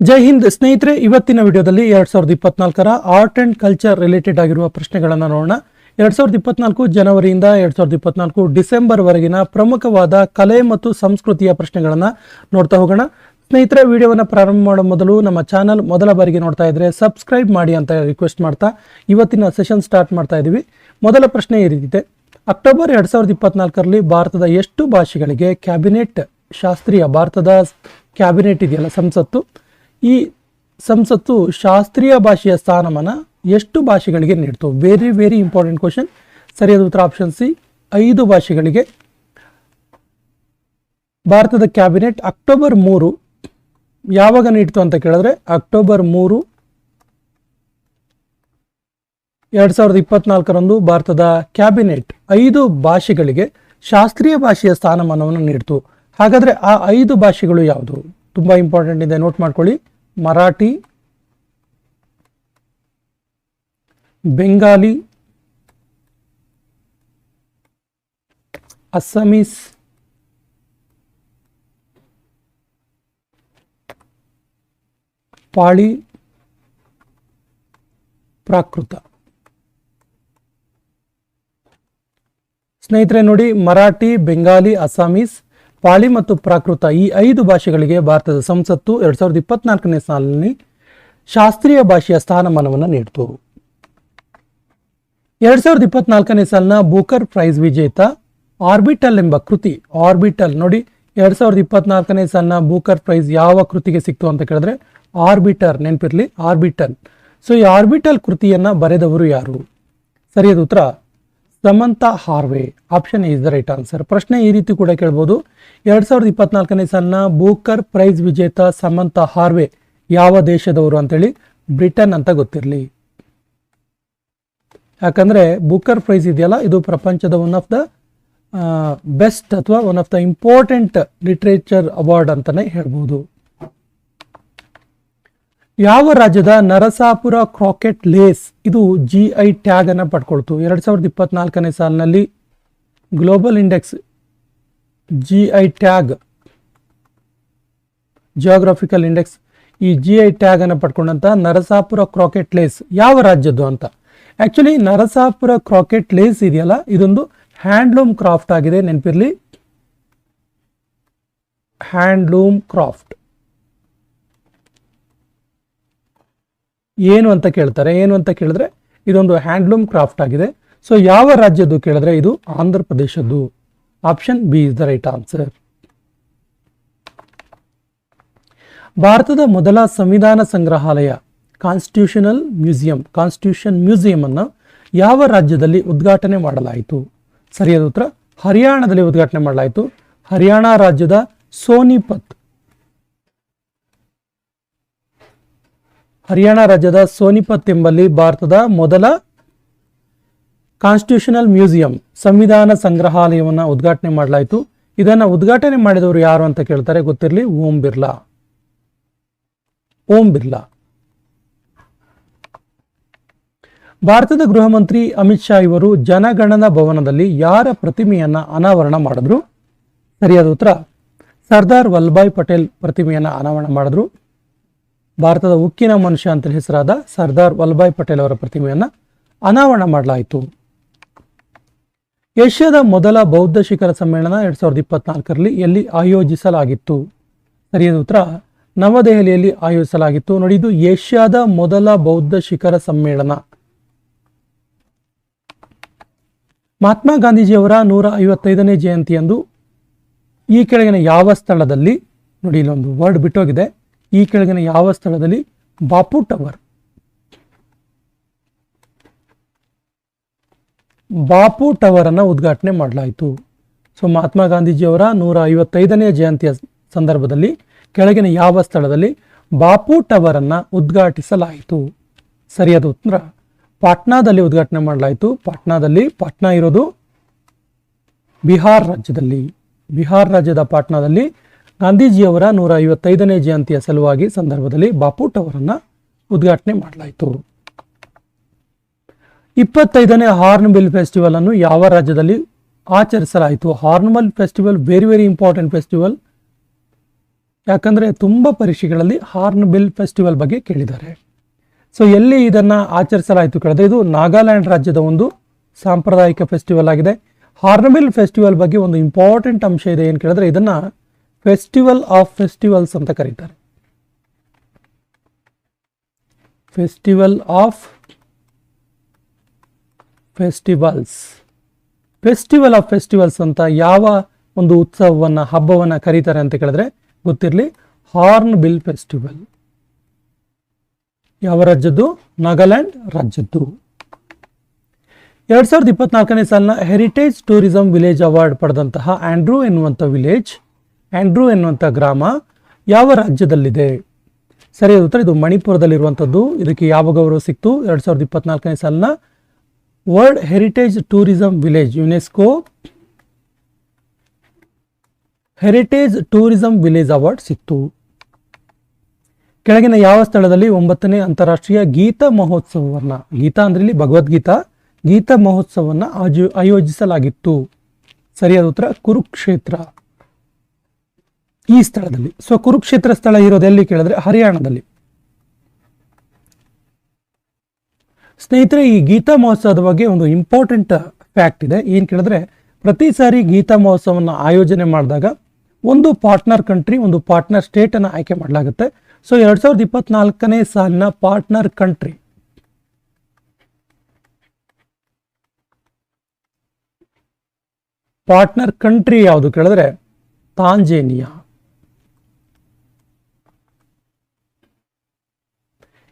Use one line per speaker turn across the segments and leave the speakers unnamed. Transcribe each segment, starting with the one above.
ಜೈ ಹಿಂದ್ ಸ್ನೇಹಿತರೆ, ಇವತ್ತಿನ ವಿಡಿಯೋದಲ್ಲಿ 2024ರ ಆರ್ಟ್ ಅಂಡ್ ಕಲ್ಚರ್ ರಿಲೇಟೆಡ್ ಆಗಿರುವ ಪ್ರಶ್ನೆಗಳನ್ನು ನೋಡೋಣ. 2024 ಜನವರಿಯಿಂದ 2024 ಡಿಸೆಂಬರ್ ವರೆಗಿನ ಪ್ರಮುಖವಾದ ಕಲೆ ಮತ್ತು ಸಂಸ್ಕೃತಿಯ ಪ್ರಶ್ನೆಗಳನ್ನು ನೋಡ್ತಾ ಹೋಗೋಣ. ಸ್ನೇಹಿತರೆ, ವಿಡಿಯೋವನ್ನು ಪ್ರಾರಂಭ ಮಾಡೋ ಮೊದಲು ನಮ್ಮ ಚಾನಲ್ ಮೊದಲ ಬಾರಿಗೆ ನೋಡ್ತಾ ಇದ್ರೆ ಸಬ್ಸ್ಕ್ರೈಬ್ ಮಾಡಿ ಅಂತ ರಿಕ್ವೆಸ್ಟ್ ಮಾಡ್ತಾ ಇವತ್ತಿನ ಸೆಷನ್ ಸ್ಟಾರ್ಟ್ ಮಾಡ್ತಾ ಇದ್ದೀವಿ. ಮೊದಲ ಪ್ರಶ್ನೆ ಈ ರೀತಿದೆ: ಅಕ್ಟೋಬರ್ 2024ರಲ್ಲಿ ಭಾರತದ ಎಷ್ಟು ಭಾಷೆಗಳಿಗೆ ಕ್ಯಾಬಿನೆಟ್ ಶಾಸ್ತ್ರೀಯ ಭಾರತದ ಕ್ಯಾಬಿನೆಟ್ ಇದೆಯಲ್ಲ ಸಂಸತ್ತು, ಈ ಸಂಸತ್ತು ಶಾಸ್ತ್ರೀಯ ಭಾಷೆಯ ಸ್ಥಾನಮಾನ ಎಷ್ಟು ಭಾಷೆಗಳಿಗೆ ನೀಡ್ತು? Very very important question. ಸರಿಯಾದ ಉತ್ತರ ಆಪ್ಷನ್ ಸಿ, 5 ಭಾಷೆಗಳಿಗೆ. ಭಾರತದ ಕ್ಯಾಬಿನೆಟ್ ಅಕ್ಟೋಬರ್ 3 ಯಾವಾಗ ನೀಡ್ತು ಅಂತ ಕೇಳಿದ್ರೆ, ಅಕ್ಟೋಬರ್ 3, 2024ರಂದು ಭಾರತದ ಕ್ಯಾಬಿನೆಟ್ 5 ಭಾಷೆಗಳಿಗೆ ಶಾಸ್ತ್ರೀಯ ಭಾಷೆಯ ಸ್ಥಾನಮಾನವನ್ನು ನೀಡ್ತು. ಹಾಗಾದರೆ ಆ 5 ಭಾಷೆಗಳು ಯಾವುದು? ತುಂಬ ಇಂಪಾರ್ಟೆಂಟ್ ಇದೆ, ನೋಟ್ ಮಾಡ್ಕೊಳ್ಳಿ. ಮರಾಠಿ, ಬೆಂಗಾಲಿ, ಅಸ್ಸಾಮೀಸ್, ಪಾಳಿ, ಪ್ರಾಕೃತ. ಸ್ನೇಹಿತರೆ ನೋಡಿ, ಮರಾಠಿ, ಬೆಂಗಾಲಿ, ಅಸ್ಸಾಮೀಸ್, ಪಾಳಿ ಮತ್ತು ಪ್ರಾಕೃತ ಈ 5 ಭಾಷೆಗಳಿಗೆ ಭಾರತದ ಸಂಸತ್ತು 2024ನೇ ಸಾಲಿನಲ್ಲಿ ಶಾಸ್ತ್ರೀಯ ಭಾಷೆಯ ಸ್ಥಾನಮಾನವನ್ನು ನೀಡಿತು. 2024ನೇ ಸಾಲಿನ ಬೂಕರ್ ಪ್ರೈಸ್ ವಿಜೇತ ಆರ್ಬಿಟಲ್ ಎಂಬ ಕೃತಿ. ಆರ್ಬಿಟಲ್ ನೋಡಿ, 2024ನೇ ಸಾಲಿನ ಬೂಕರ್ ಪ್ರೈಸ್ ಯಾವ ಕೃತಿಗೆ ಸಿಕ್ತು ಅಂತ ಕೇಳಿದ್ರೆ ಆರ್ಬಿಟರ್, ನೆನಪಿರ್ಲಿ ಆರ್ಬಿಟಲ್. ಸೊ ಈ ಆರ್ಬಿಟಲ್ ಕೃತಿಯನ್ನ ಬರೆದವರು ಯಾರು? ಸರಿಯಾದ ಉತ್ತರ Samantha Harvey. Option is the right answer. ಪ್ರಶ್ನೆ ಈ ರೀತಿ ಕೂಡ ಕೇಳ್ಬೋದು: 2024ನೇ ಸಾಲಿನ ಬೂಕರ್ ಪ್ರೈಸ್ ವಿಜೇತ ಸಮಂತಾ ಹಾರ್ವೆ ಯಾವ ದೇಶದವರು ಅಂತೇಳಿ ಬ್ರಿಟನ್ ಅಂತ ಗೊತ್ತಿರಲಿ. ಯಾಕಂದ್ರೆ ಬೂಕರ್ ಪ್ರೈಸ್ ಇದೆಯಲ್ಲ, ಇದು ಪ್ರಪಂಚದ ಒನ್ ಆಫ್ ದ ಬೆಸ್ಟ್ ಅಥವಾ one of the important literature award ಅಂತಾನೆ ಹೇಳ್ಬೋದು. ಯಾವ ರಾಜ್ಯದ ನರಸಾಪುರ ಕ್ರಾಕೆಟ್ ಲೇಸ್ ಇದು GI ಟ್ಯಾಗ್ ಅನ್ನು ಪಡ್ಕೊಳ್ತು? 2024ನೇ ಸಾಲಿನಲ್ಲಿ global index GI tag, geographical index, ಈ GI ಟ್ಯಾಗ್ ಅನ್ನು ಪಡ್ಕೊಂಡಂತ ನರಸಾಪುರ ಕ್ರಾಕೆಟ್ ಲೇಸ್ ಯಾವ ರಾಜ್ಯದ್ದು ಅಂತ. ಆಕ್ಚುಲಿ ನರಸಾಪುರ ಕ್ರಾಕೆಟ್ ಲೇಸ್ ಇದೆಯಲ್ಲ, ಇದೊಂದು ಹ್ಯಾಂಡ್ಲೂಮ್ ಕ್ರಾಫ್ಟ್ ಆಗಿದೆ, ನೆನಪಿರ್ಲಿ ಹ್ಯಾಂಡ್ಲೂಮ್ ಕ್ರಾಫ್ಟ್. ಏನು ಅಂತ ಕೇಳಿದ್ರೆ ಇದೊಂದು ಹ್ಯಾಂಡ್ಲೂಮ್ ಕ್ರಾಫ್ಟ್ ಆಗಿದೆ. ಸೊ ಯಾವ ರಾಜ್ಯದ್ದು ಕೇಳಿದ್ರೆ ಇದು ಆಂಧ್ರ ಪ್ರದೇಶದ್ದು. Option B is the right answer. ಭಾರತದ ಮೊದಲ ಸಂವಿಧಾನ ಸಂಗ್ರಹಾಲಯ ಕಾನ್ಸ್ಟಿಟ್ಯೂಷನ್ ಮ್ಯೂಸಿಯಂ ಅನ್ನು ಯಾವ ರಾಜ್ಯದಲ್ಲಿ ಉದ್ಘಾಟನೆ ಮಾಡಲಾಯಿತು? ಸರಿಯಾದ ಉತ್ತರ ಹರಿಯಾಣದಲ್ಲಿ ಉದ್ಘಾಟನೆ ಮಾಡಲಾಯಿತು. ಹರಿಯಾಣ ರಾಜ್ಯದ ಸೋನಿಪತ್. ಹರಿಯಾಣ ರಾಜ್ಯದ ಸೋನಿಪತ್ ಎಂಬಲ್ಲಿ ಭಾರತದ ಮೊದಲ ಕಾನ್ಸ್ಟಿಟ್ಯೂಷನಲ್ ಮ್ಯೂಸಿಯಂ ಸಂವಿಧಾನ ಸಂಗ್ರಹಾಲಯವನ್ನು ಉದ್ಘಾಟನೆ ಮಾಡಲಾಯಿತು. ಇದನ್ನು ಉದ್ಘಾಟನೆ ಮಾಡಿದವರು ಯಾರು ಅಂತ ಕೇಳ್ತಾರೆ, ಗೊತ್ತಿರಲಿ ಓಂ ಬಿರ್ಲಾ. ಭಾರತದ ಗೃಹ ಮಂತ್ರಿ ಅಮಿತ್ ಶಾ ಇವರು ಜನಗಣನ ಭವನದಲ್ಲಿ ಯಾರ ಪ್ರತಿಮೆಯನ್ನ ಅನಾವರಣ ಮಾಡಿದ್ರು? ಸರಿಯಾದ ಉತ್ತರ ಸರ್ದಾರ್ ವಲ್ಲಭಾಯ್ ಪಟೇಲ್ ಪ್ರತಿಮೆಯನ್ನ ಅನಾವರಣ ಮಾಡಿದ್ರು. ಭಾರತದ ಉಕ್ಕಿನ ಮನುಷ್ಯ ಅಂತ ಹೆಸರಾದ ಸರ್ದಾರ್ ವಲ್ಲಭಾಯ್ ಪಟೇಲ್ ಅವರ ಪ್ರತಿಮೆಯನ್ನ ಅನಾವರಣ ಮಾಡಲಾಯಿತು. ಏಷ್ಯಾದ ಮೊದಲ ಬೌದ್ಧ ಶಿಖರ ಸಮ್ಮೇಳನ 2024ರಲ್ಲಿ ಎಲ್ಲಿ ಆಯೋಜಿಸಲಾಗಿತ್ತು? ಸರಿಯಾದ ಉತ್ತರ ನವದೆಹಲಿಯಲ್ಲಿ ಆಯೋಜಿಸಲಾಗಿತ್ತು. ನೋಡಿ, ಇದು ಏಷ್ಯಾದ ಮೊದಲ ಬೌದ್ಧ ಶಿಖರ ಸಮ್ಮೇಳನ. ಮಹಾತ್ಮ ಗಾಂಧೀಜಿಯವರ 155ನೇ ಜಯಂತಿಯಂದು ಈ ಕೆಳಗಿನ ಯಾವ ಸ್ಥಳದಲ್ಲಿ, ನೋಡಿ ಇಲ್ಲೊಂದು ವರ್ಡ್ ಬಿಟ್ಟೋಗಿದೆ, ಈ ಕೆಳಗಿನ ಯಾವ ಸ್ಥಳದಲ್ಲಿ ಬಾಪು ಟವರ್ ಅನ್ನ ಉದ್ಘಾಟನೆ ಮಾಡಲಾಯಿತು? ಸೊ ಮಹಾತ್ಮ ಗಾಂಧೀಜಿಯವರ 155ನೇ ಜಯಂತಿಯ ಸಂದರ್ಭದಲ್ಲಿ ಕೆಳಗಿನ ಯಾವ ಸ್ಥಳದಲ್ಲಿ ಬಾಪು ಟವರ್ ಅನ್ನ ಉದ್ಘಾಟಿಸಲಾಯಿತು? ಸರಿಯಾದ ಉತ್ತರ ಪಾಟ್ನಾದಲ್ಲಿ ಉದ್ಘಾಟನೆ ಮಾಡಲಾಯಿತು. ಪಾಟ್ನಾ ಇರೋದು ಬಿಹಾರ್ ರಾಜ್ಯದ ಪಾಟ್ನಾದಲ್ಲಿ ಗಾಂಧೀಜಿಯವರ 155ನೇ ಜಯಂತಿಯ ಸಲುವಾಗಿ ಸಂದರ್ಭದಲ್ಲಿ ಬಾಪು ಟವರ್ ಅನ್ನ ಉದ್ಘಾಟನೆ ಮಾಡಲಾಯಿತು. 25ನೇ ಹಾರ್ನ್ಬಿಲ್ ಫೆಸ್ಟಿವಲ್ ಅನ್ನು ಯಾವ ರಾಜ್ಯದಲ್ಲಿ ಆಚರಿಸಲಾಯಿತು? Hornbill festival very very important festival. ಯಾಕಂದರೆ ತುಂಬ ಪರೀಕ್ಷೆಗಳಲ್ಲಿ ಹಾರ್ನ್ ಬಿಲ್ ಫೆಸ್ಟಿವಲ್ ಬಗ್ಗೆ ಕೇಳಿದ್ದಾರೆ. ಸೊ ಎಲ್ಲಿ ಇದನ್ನು ಆಚರಿಸಲಾಯಿತು ಕೇಳಿದ್ರೆ ಇದು ನಾಗಾಲ್ಯಾಂಡ್ ರಾಜ್ಯದ ಒಂದು ಸಾಂಪ್ರದಾಯಿಕ ಫೆಸ್ಟಿವಲ್ ಆಗಿದೆ. ಹಾರ್ನ್ಬಿಲ್ ಫೆಸ್ಟಿವಲ್ ಬಗ್ಗೆ ಒಂದು ಇಂಪಾರ್ಟೆಂಟ್ ಅಂಶ ಇದೆ, ಏನು ಕೇಳಿದ್ರೆ ಇದನ್ನು ಫೆಸ್ಟಿವಲ್ ಆಫ್ ಫೆಸ್ಟಿವಲ್ಸ್ ಅಂತ ಕರೀತಾರೆ. Festival of festivals. Festival of festivals ಅಂತ ಯಾವ ಒಂದು ಉತ್ಸವವನ್ನು ಹಬ್ಬವನ್ನು ಕರೀತಾರೆ ಅಂತ ಕೇಳಿದ್ರೆ ಗೊತ್ತಿರಲಿ, ಹಾರ್ನ್ ಬಿಲ್ ಫೆಸ್ಟಿವಲ್. ಯಾವ ರಾಜ್ಯದ್ದು? ನಾಗಾಲ್ಯಾಂಡ್ ರಾಜ್ಯದ್ದು. 2024ನೇ ಸಾಲಿನ ಹೆರಿಟೇಜ್ ಟೂರಿಸಂ ವಿಲೇಜ್ ಅವಾರ್ಡ್ ಪಡೆದಂತಹ ಆಂಡ್ರೂ ಎನ್ನುವಂಥ ಗ್ರಾಮ ಯಾವ ರಾಜ್ಯದಲ್ಲಿದೆ? ಸರಿಯಾದ ಉತ್ತರ ಇದು ಮಣಿಪುರದಲ್ಲಿರುವಂಥದ್ದು. ಇದಕ್ಕೆ ಯಾವ ಗೌರವ ಸಿಕ್ತು? 2024ನೇ ಸಾಲಿನ world heritage tourism village, UNESCO heritage tourism village award ಸಿಕ್ತು. ಕೆಳಗಿನ ಯಾವ ಸ್ಥಳದಲ್ಲಿ 9ನೇ ಅಂತಾರಾಷ್ಟ್ರೀಯ ಗೀತಾ ಮಹೋತ್ಸವವನ್ನು, ಗೀತಾ ಅಂದ್ರೆ ಇಲ್ಲಿ ಭಗವದ್ಗೀತಾ, ಗೀತಾ ಮಹೋತ್ಸವವನ್ನು ಆಯೋಜಿಸಲಾಗಿತ್ತು? ಸರಿಯಾದ ಉತ್ತರ ಕುರುಕ್ಷೇತ್ರ, ಈ ಸ್ಥಳದಲ್ಲಿ. ಸೊ ಕುರುಕ್ಷೇತ್ರ ಸ್ಥಳ ಇರೋದು ಎಲ್ಲಿ ಕೇಳಿದ್ರೆ ಹರಿಯಾಣದಲ್ಲಿ. ಸ್ನೇಹಿತರೆ, ಈ ಗೀತಾ ಮಹೋತ್ಸವದ ಬಗ್ಗೆ ಒಂದು ಇಂಪಾರ್ಟೆಂಟ್ ಫ್ಯಾಕ್ಟ್ ಇದೆ. ಏನು ಕೇಳಿದ್ರೆ ಪ್ರತಿ ಸಾರಿ ಗೀತಾ ಮಹೋತ್ಸವವನ್ನು ಆಯೋಜನೆ ಮಾಡಿದಾಗ ಒಂದು ಪಾರ್ಟ್ನರ್ ಕಂಟ್ರಿ, ಒಂದು ಪಾರ್ಟ್ನರ್ ಸ್ಟೇಟ್ ಅನ್ನು ಆಯ್ಕೆ ಮಾಡಲಾಗುತ್ತೆ. ಸೊ 2024ನೇ ಸಾಲಿನ ಪಾರ್ಟ್ನರ್ ಕಂಟ್ರಿ ಯಾವುದು ಕೇಳಿದ್ರೆ ತಾಂಜೇನಿಯಾ.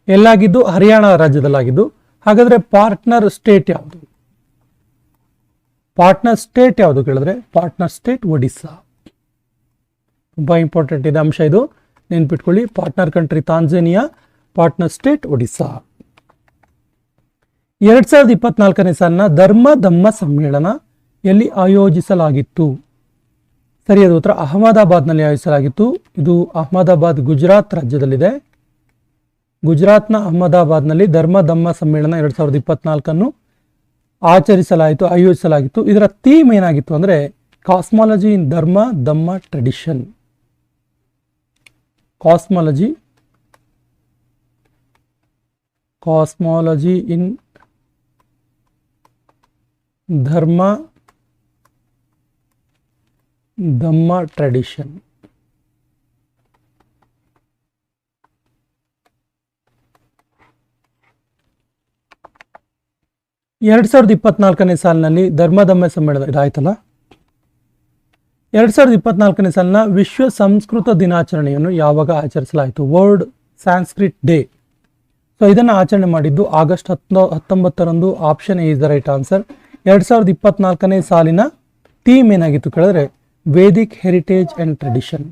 ಎಲ್ಲಾಗಿದ್ದು? ಹರಿಯಾಣ ರಾಜ್ಯದಲ್ಲಾಗಿದ್ದು. ಹಾಗಾದ್ರೆ ಪಾರ್ಟ್ನರ್ ಸ್ಟೇಟ್ ಯಾವುದು? ಕೇಳಿದ್ರೆ ಪಾರ್ಟ್ನರ್ ಸ್ಟೇಟ್ ಒಡಿಸ್ಸಾ. ತುಂಬಾ ಇಂಪಾರ್ಟೆಂಟ್ ಇದೆ ಅಂಶ ಇದು, ನೆನ್ಪಿಟ್ಕೊಳ್ಳಿ. Partner country Tanzania, partner state Odisha. 2024ನೇ ಸಾಲಿನ ಧಮ್ಮ ಸಮ್ಮೇಳನ ಎಲ್ಲಿ ಆಯೋಜಿಸಲಾಗಿತ್ತು? ಸರಿಯಾದ ಉತ್ತರ ಅಹಮದಾಬಾದ್ನಲ್ಲಿ ಆಯೋಜಿಸಲಾಗಿತ್ತು. ಇದು ಅಹಮದಾಬಾದ್ ಗುಜರಾತ್ ರಾಜ್ಯದಲ್ಲಿದೆ. ಗುಜರಾತ್ನ ಅಹಮದಾಬಾದ್ನಲ್ಲಿ ಧಮ್ಮ ಸಮ್ಮೇಳನ 2024 ಆಯೋಜಿಸಲಾಗಿತ್ತು. ಇದರ ಥೀಮ್ ಏನಾಗಿತ್ತು ಅಂದ್ರೆ ಕಾಸ್ಮಾಲಜಿ ಇನ್ ಧಮ್ಮ ಟ್ರೆಡಿಷನ್. ಕಾಸ್ಮಾಲಜಿ ಇನ್ ಧಮ್ಮ ಟ್ರೆಡಿಷನ್. ಎರಡ್ 2024ನೇ ಸಾಲಿನಲ್ಲಿ ಧಮ್ಮ ಸಮ್ಮೇಳನ ಇದಾಯ್ತಲ್ಲ. 2024ನೇ ಸಾಲಿನ ವಿಶ್ವ ಸಂಸ್ಕೃತ ದಿನಾಚರಣೆಯನ್ನು ಯಾವಾಗ ಆಚರಿಸಲಾಯಿತು? World Sanskrit day. ಸೊ ಇದನ್ನು ಆಚರಣೆ ಮಾಡಿದ್ದು ಆಗಸ್ಟ್ 19ರಂದು. Option A is the right answer. 2024ನೇ ಸಾಲಿನ ಥೀಮ್ ಏನಾಗಿತ್ತು ಕೇಳಿದ್ರೆ Vedic heritage and tradition.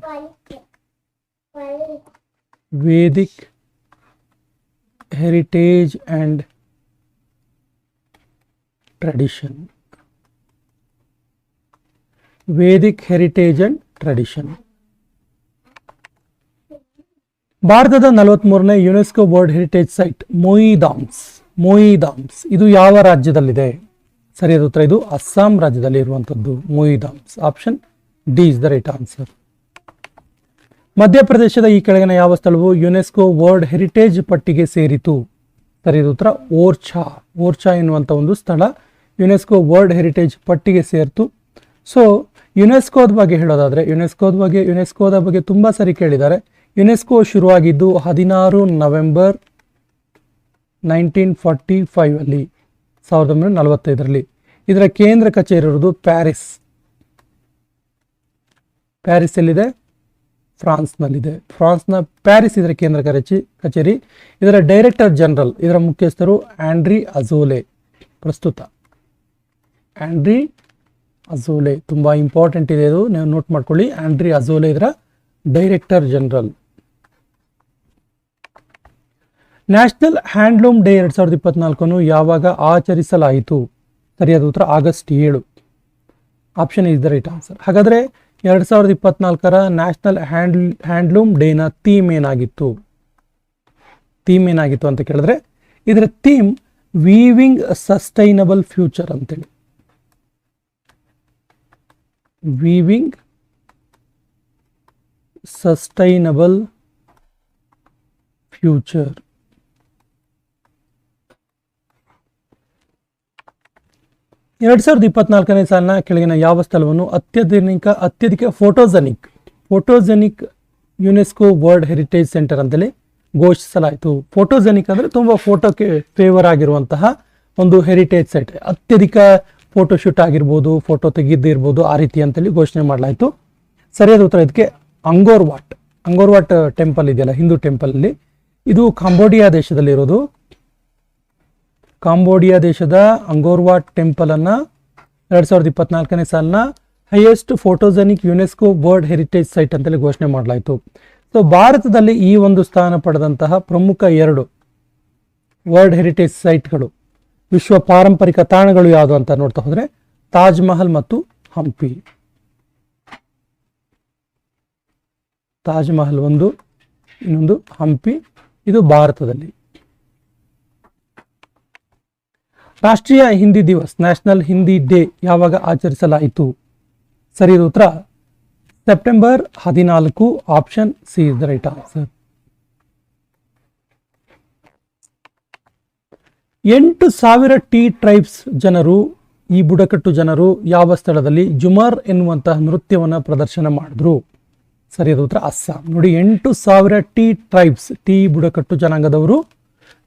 Vedic heritage and tradition. Vedic heritage and tradition. ಭಾರತದ 43ನೇ UNESCO world heritage site Moidams ಇದು ಯಾವ ರಾಜ್ಯದಲ್ಲಿದೆ? ಸರಿಯಾದ ಉತ್ತರ ಇದು ಅಸ್ಸಾಂ ರಾಜ್ಯದಲ್ಲಿ ಇರುವಂತದ್ದು Moidams. Option D is the right answer. ಮಧ್ಯಪ್ರದೇಶದ ಈ ಕೆಳಗಿನ ಯಾವ ಸ್ಥಳವು ಯುನೆಸ್ಕೋ ವರ್ಲ್ಡ್ ಹೆರಿಟೇಜ್ ಪಟ್ಟಿಗೆ ಸೇರಿತು? ಸರಿಯಾದ ಉತ್ತರ ಓರ್ಛಾ ಎನ್ನುವಂಥ ಒಂದು ಸ್ಥಳ ಯುನೆಸ್ಕೋ ವರ್ಲ್ಡ್ ಹೆರಿಟೇಜ್ ಪಟ್ಟಿಗೆ ಸೇರಿತು. ಸೊ ಯುನೆಸ್ಕೋದ ಬಗ್ಗೆ ಹೇಳೋದಾದ್ರೆ ಯುನೆಸ್ಕೋದ ಬಗ್ಗೆ ತುಂಬಾ ಸರಿ ಕೇಳಿದ್ದಾರೆ. ಯುನೆಸ್ಕೋ ಶುರುವಾಗಿದ್ದು 16 ನವೆಂಬರ್ 1945 ಅಲ್ಲಿ, 1945ರಲ್ಲಿ. ಇದರ ಕೇಂದ್ರ ಕಚೇರಿ ಇರುವುದು ಪ್ಯಾರಿಸ್ ಎಲ್ಲಿದೆ? ಫ್ರಾನ್ಸ್ನಲ್ಲಿದೆ. ಫ್ರಾನ್ಸ್ನ ಪ್ಯಾರಿಸ್ ಇದರ ಕೇಂದ್ರ ಕಚೇರಿ. ಇದರ ಡೈರೆಕ್ಟರ್ ಜನರಲ್, ಇದರ ಮುಖ್ಯಸ್ಥರು ಆಂಡ್ರಿ ಅಜೋಲೆ. ಪ್ರಸ್ತುತ ಆಂಡ್ರಿ ಅಜೋಲೆ ತುಂಬಾ ಇಂಪಾರ್ಟೆಂಟ್ ಇದೆ, ಇದು ನೀವು ನೋಟ್ ಮಾಡ್ಕೊಳ್ಳಿ. ಆಂಡ್ರಿ ಅಜೋಲೆ ಇದರ director general. National handloom day 2024 ಯಾವಾಗ ಆಚರಿಸಲಾಯಿತು? ಸರಿಯಾದ ಉತ್ತರ August 7. Option is the right answer. ಹಾಗಾದ್ರೆ 2024ರ ನ್ಯಾಷನಲ್ ಹ್ಯಾಂಡ್ಲೂಮ್ ಡೇನ ಥೀಮ್ ಏನಾಗಿತ್ತು ಅಂತ ಕೇಳಿದ್ರೆ ಇದರ ಥೀಮ್ ವೀವಿಂಗ್ ಸಸ್ಟೈನಬಲ್ ಫ್ಯೂಚರ್ ಅಂತೇಳಿ. Weaving sustainable future. ಎರಡ್ ಸಾವಿರದ 24ನೇ ಸಾಲಿನ ಕೆಳಗಿನ ಯಾವ ಸ್ಥಳವನ್ನು ಅತ್ಯಧಿಕ photogenic UNESCO world heritage centre ಅಂತೇಳಿ ಘೋಷಿಸಲಾಯಿತು. ಫೋಟೋಜೆನಿಕ್ ಅಂದರೆ ತುಂಬ ಫೋಟೋಕ್ಕೆ ಫೇವರ್ ಆಗಿರುವಂತಹ ಒಂದು ಹೆರಿಟೇಜ್ ಸೈಟ್, ಅತ್ಯಧಿಕ ಫೋಟೋಶೂಟ್ ಆಗಿರ್ಬೋದು, ಫೋಟೋ ತೆಗೆದಿರ್ಬೋದು, ಆ ರೀತಿ ಅಂತೇಳಿ ಘೋಷಣೆ ಮಾಡಲಾಯಿತು. ಸರಿಯಾದ ಉತ್ತರ ಇದಕ್ಕೆ ಅಂಗೋರ್ವಾಟ್ ಟೆಂಪಲ್ ಇದೆಯಲ್ಲ, ಹಿಂದೂ ಟೆಂಪಲ್ ಅಲ್ಲಿ, ಇದು ಕಾಂಬೋಡಿಯಾ ದೇಶದಲ್ಲಿರೋದು. ಕಾಂಬೋಡಿಯಾ ದೇಶದ ಅಂಗೋರ್ವಾಟ್ ಟೆಂಪಲ್ ಅನ್ನ 2024ನೇ ಸಾಲಿನ highest photogenic UNESCO world heritage site ಅಂತೇಳಿ ಘೋಷಣೆ ಮಾಡಲಾಯಿತು. ಸೊ ಭಾರತದಲ್ಲಿ ಈ ಒಂದು ಸ್ಥಾನ ಪಡೆದಂತಹ ಪ್ರಮುಖ 2 ವರ್ಲ್ಡ್ ಹೆರಿಟೇಜ್ ಸೈಟ್ಗಳು, ವಿಶ್ವ ಪಾರಂಪರಿಕ ತಾಣಗಳು ಯಾವುದು ಅಂತ ನೋಡ್ತಾ ಹೋದ್ರೆ ತಾಜ್ ಮಹಲ್ ಮತ್ತು ಹಂಪಿ. ತಾಜ್ ಮಹಲ್ ಒಂದು, ಇನ್ನೊಂದು ಹಂಪಿ, ಇದು ಭಾರತದಲ್ಲಿ. ರಾಷ್ಟ್ರೀಯ ಹಿಂದಿ ದಿವಸ್, ನ್ಯಾಷನಲ್ ಹಿಂದಿ ಡೇ ಯಾವಾಗ ಆಚರಿಸಲಾಯಿತು? ಸರಿಯಾದ ಉತ್ತರ September 14. Option C is the right answer. 8,000 T tribes ಜನರು, ಈ ಬುಡಕಟ್ಟು ಜನರು ಯಾವ ಸ್ಥಳದಲ್ಲಿ ಜುಮಾರ್ ಎನ್ನುವಂತಹ ನೃತ್ಯವನ್ನು ಪ್ರದರ್ಶನ ಮಾಡಿದ್ರು? ಸರಿಯಾದ ಉತ್ತರ ಅಸ್ಸಾಂ. ನೋಡಿ, 8,000 ಟಿ ಟ್ರೈಬ್ಸ್, ಟಿ ಬುಡಕಟ್ಟು ಜನಾಂಗದವರು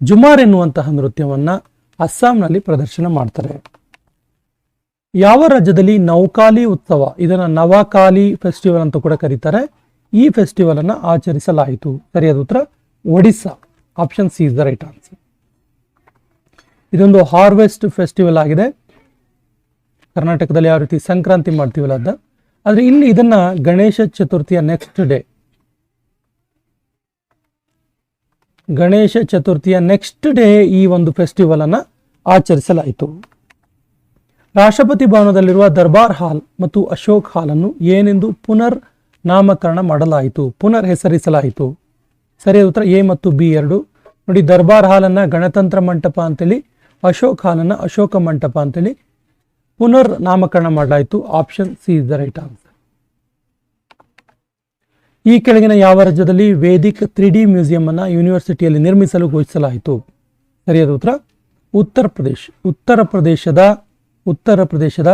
ಜುಮಾರ್ ಎನ್ನುವಂತಹ ನೃತ್ಯವನ್ನ ಅಸ್ಸಾಂನಲ್ಲಿ ಪ್ರದರ್ಶನ ಮಾಡ್ತಾರೆ. ಯಾವ ರಾಜ್ಯದಲ್ಲಿ ನೌಕಾಲಿ ಉತ್ಸವ, ಇದನ್ನ ನವಾಕಾಲಿ ಫೆಸ್ಟಿವಲ್ ಅಂತ ಕೂಡ ಕರೀತಾರೆ, ಈ ಫೆಸ್ಟಿವಲ್ ಅನ್ನ ಆಚರಿಸಲಾಯಿತು? ಸರಿಯಾದ ಉತ್ತರ Odisha. Option C is the right answer. ಇದೊಂದು ಹಾರ್ವೆಸ್ಟ್ ಫೆಸ್ಟಿವಲ್ ಆಗಿದೆ. ಕರ್ನಾಟಕದಲ್ಲಿ ಯಾವ ರೀತಿ ಸಂಕ್ರಾಂತಿ ಮಾಡ್ತೀವಲ್ಲ ಅದ, ಆದ್ರೆ ಇಲ್ಲಿ ಇದನ್ನ ಗಣೇಶ ಚತುರ್ಥಿಯ ನೆಕ್ಸ್ಟ್ ಡೇ ಈ ಒಂದು ಫೆಸ್ಟಿವಲ್ ಅನ್ನ ಆಚರಿಸಲಾಯಿತು. ರಾಷ್ಟ್ರಪತಿ ಭವನದಲ್ಲಿರುವ ದರ್ಬಾರ್ ಹಾಲ್ ಮತ್ತು ಅಶೋಕ್ ಹಾಲ್ ಅನ್ನು ಏನೆಂದು ಪುನರ್ ನಾಮಕರಣ ಮಾಡಲಾಯಿತು, ಪುನರ್ ಹೆಸರಿಸಲಾಯಿತು? ಸರಿಯಾದ ಉತ್ತರ ಎ ಮತ್ತು ಬಿ 2. ನೋಡಿ, ದರ್ಬಾರ್ ಹಾಲ್ ಅನ್ನ ಗಣತಂತ್ರ ಮಂಟಪ ಅಂತೇಳಿ, ಅಶೋಕ್ ಹಾಲ್ ಅನ್ನ ಅಶೋಕ ಮಂಟಪ ಅಂತೇಳಿ ಪುನರ್ ನಾಮಕರಣ ಮಾಡಲಾಯಿತು. Option C is the right answer. ಈ ಕೆಳಗಿನ ಯಾವ ರಾಜ್ಯದಲ್ಲಿ ವೇದಿಕ್ 3D ಮ್ಯೂಸಿಯಂ ಅನ್ನ ಯೂನಿವರ್ಸಿಟಿಯಲ್ಲಿ ನಿರ್ಮಿಸಲು ಘೋಷಿಸಲಾಯಿತು? ಸರಿಯಾದ ಉತ್ತರ ಉತ್ತರ ಪ್ರದೇಶದ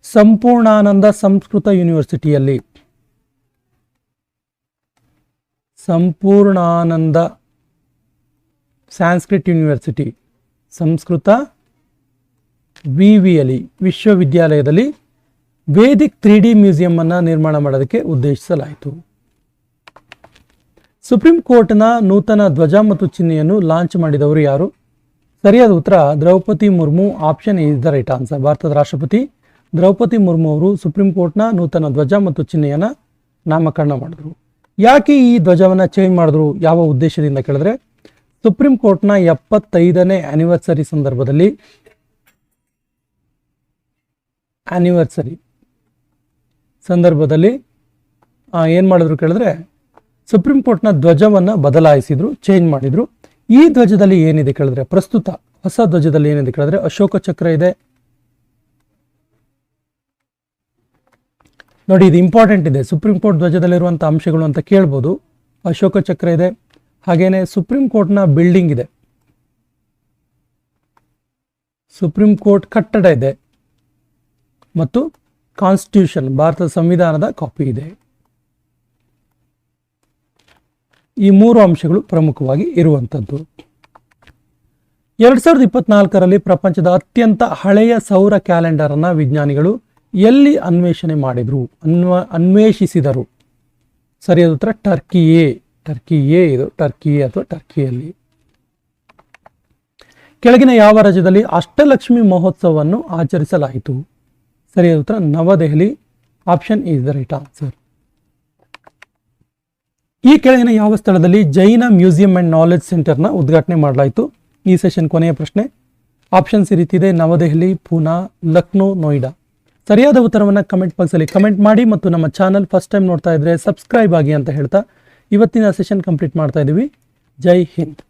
ಸಂಪೂರ್ಣಾನಂದ ಸಂಸ್ಕೃತ ಯೂನಿವರ್ಸಿಟಿಯಲ್ಲಿ. ಸಂಪೂರ್ಣಾನಂದ ಸ್ಯಾನ್ಸ್ಕ್ರಿಟ್ ಯೂನಿವರ್ಸಿಟಿ, ಸಂಸ್ಕೃತ ವಿವಿಯಲ್ಲಿ, ವಿಶ್ವವಿದ್ಯಾಲಯದಲ್ಲಿ ವೇದಿಕ್ 3D ಮ್ಯೂಸಿಯಂ ಅನ್ನ ನಿರ್ಮಾಣ ಮಾಡೋದಕ್ಕೆ ಉದ್ದೇಶಿಸಲಾಯಿತು. ಸುಪ್ರೀಂ ಕೋರ್ಟ್ನ ನೂತನ ಧ್ವಜ ಮತ್ತು ಚಿಹ್ನೆಯನ್ನು ಲಾಂಚ್ ಮಾಡಿದವರು ಯಾರು? ಸರಿಯಾದ ಉತ್ತರ Draupadi Murmu. Option is the right answer. ಭಾರತದ ರಾಷ್ಟ್ರಪತಿ ದ್ರೌಪದಿ ಮುರ್ಮು ಅವರು ಸುಪ್ರೀಂ ಕೋರ್ಟ್ನ ನೂತನ ಧ್ವಜ ಮತ್ತು ಚಿಹ್ನೆಯನ್ನ ನಾಮಕರಣ ಮಾಡಿದ್ರು. ಯಾಕೆ ಈ ಧ್ವಜವನ್ನ ಚೇಂಜ್ ಮಾಡಿದ್ರು, ಯಾವ ಉದ್ದೇಶದಿಂದ ಕೇಳಿದ್ರೆ, ಸುಪ್ರೀಂ ಕೋರ್ಟ್ನ 75ನೇ ಆನಿವರ್ಸರಿ ಸಂದರ್ಭದಲ್ಲಿ ಏನ್ ಮಾಡಿದ್ರು ಕೇಳಿದ್ರೆ, ಸುಪ್ರೀಂ ಕೋರ್ಟ್ನ ಧ್ವಜವನ್ನ ಬದಲಾಯಿಸಿದ್ರು, ಚೇಂಜ್ ಮಾಡಿದ್ರು. ಈ ಧ್ವಜದಲ್ಲಿ ಏನಿದೆ ಕೇಳಿದ್ರೆ, ಪ್ರಸ್ತುತ ಹೊಸ ಧ್ವಜದಲ್ಲಿ ಏನಿದೆ ಕೇಳಿದ್ರೆ ಅಶೋಕ ಚಕ್ರ ಇದೆ. ನೋಡಿ, ಇದು ಇಂಪಾರ್ಟೆಂಟ್ ಇದೆ, ಸುಪ್ರೀಂ ಕೋರ್ಟ್ ಧ್ವಜದಲ್ಲಿರುವಂತಹ ಅಂಶಗಳು ಅಂತ ಕೇಳ್ಬೋದು. ಅಶೋಕ ಚಕ್ರ ಇದೆ, ಹಾಗೇನೆ ಸುಪ್ರೀಂ ಕೋರ್ಟ್ನ ಬಿಲ್ಡಿಂಗ್ ಇದೆ, ಸುಪ್ರೀಂ ಕೋರ್ಟ್ ಕಟ್ಟಡ ಇದೆ, ಮತ್ತು ಕಾನ್ಸ್ಟಿಟ್ಯೂಷನ್, ಭಾರತದ ಸಂವಿಧಾನದ ಕಾಪಿ ಇದೆ. ಈ 3 ಅಂಶಗಳು ಪ್ರಮುಖವಾಗಿ ಇರುವಂಥದ್ದು. 2024ರಲ್ಲಿ ಪ್ರಪಂಚದ ಅತ್ಯಂತ ಹಳೆಯ ಸೌರ ಕ್ಯಾಲೆಂಡರ್ ಅನ್ನ ವಿಜ್ಞಾನಿಗಳು ಎಲ್ಲಿ ಅನ್ವೇಷಿಸಿದರು? ಸರಿಯಾದ ಉತ್ತರ ಟರ್ಕಿಯೇ ಇದು, ಟರ್ಕಿಯಲ್ಲಿ. ಕೆಳಗಿನ ಯಾವ ರಾಜ್ಯದಲ್ಲಿ ಅಷ್ಟಲಕ್ಷ್ಮಿ ಮಹೋತ್ಸವವನ್ನು ಆಚರಿಸಲಾಯಿತು? ಸರಿಯಾದ ಉತ್ತರ New Delhi. Option is the right answer. ಈ ಕೆಳಗಿನ ಯಾವ ಸ್ಥಳದಲ್ಲಿ ಜೈನ ಮ್ಯೂಸಿಯಂ ಅಂಡ್ ನಾಲೆಜ್ ಸೆಂಟರ್ನ ಉದ್ಘಾಟನೆ ಮಾಡಲಾಯಿತು? ಈ ಸೆಷನ್ ಕೊನೆಯ ಪ್ರಶ್ನೆ. ಆಪ್ಷನ್ಸ್ ಈ ರೀತಿ ಇದೆ: ನವದೆಹಲಿ, ಪೂನಾ, ಲಕ್ನೋ, ನೋಯ್ಡಾ. ಸರಿಯಾದ ಉತ್ತರವನ್ನು ಕಮೆಂಟ್ ಬಾಕ್ಸಲ್ಲಿ ಕಮೆಂಟ್ ಮಾಡಿ ಮತ್ತು ನಮ್ಮ ಚಾನಲ್ ಫಸ್ಟ್ ಟೈಮ್ ನೋಡ್ತಾ ಇದ್ರೆ ಸಬ್ಸ್ಕ್ರೈಬ್ ಆಗಿ ಅಂತ ಹೇಳ್ತಾ ಇವತ್ತಿನ ಸೆಷನ್ ಕಂಪ್ಲೀಟ್ ಮಾಡ್ತಾ ಇದ್ದೀವಿ. ಜೈ ಹಿಂದ್.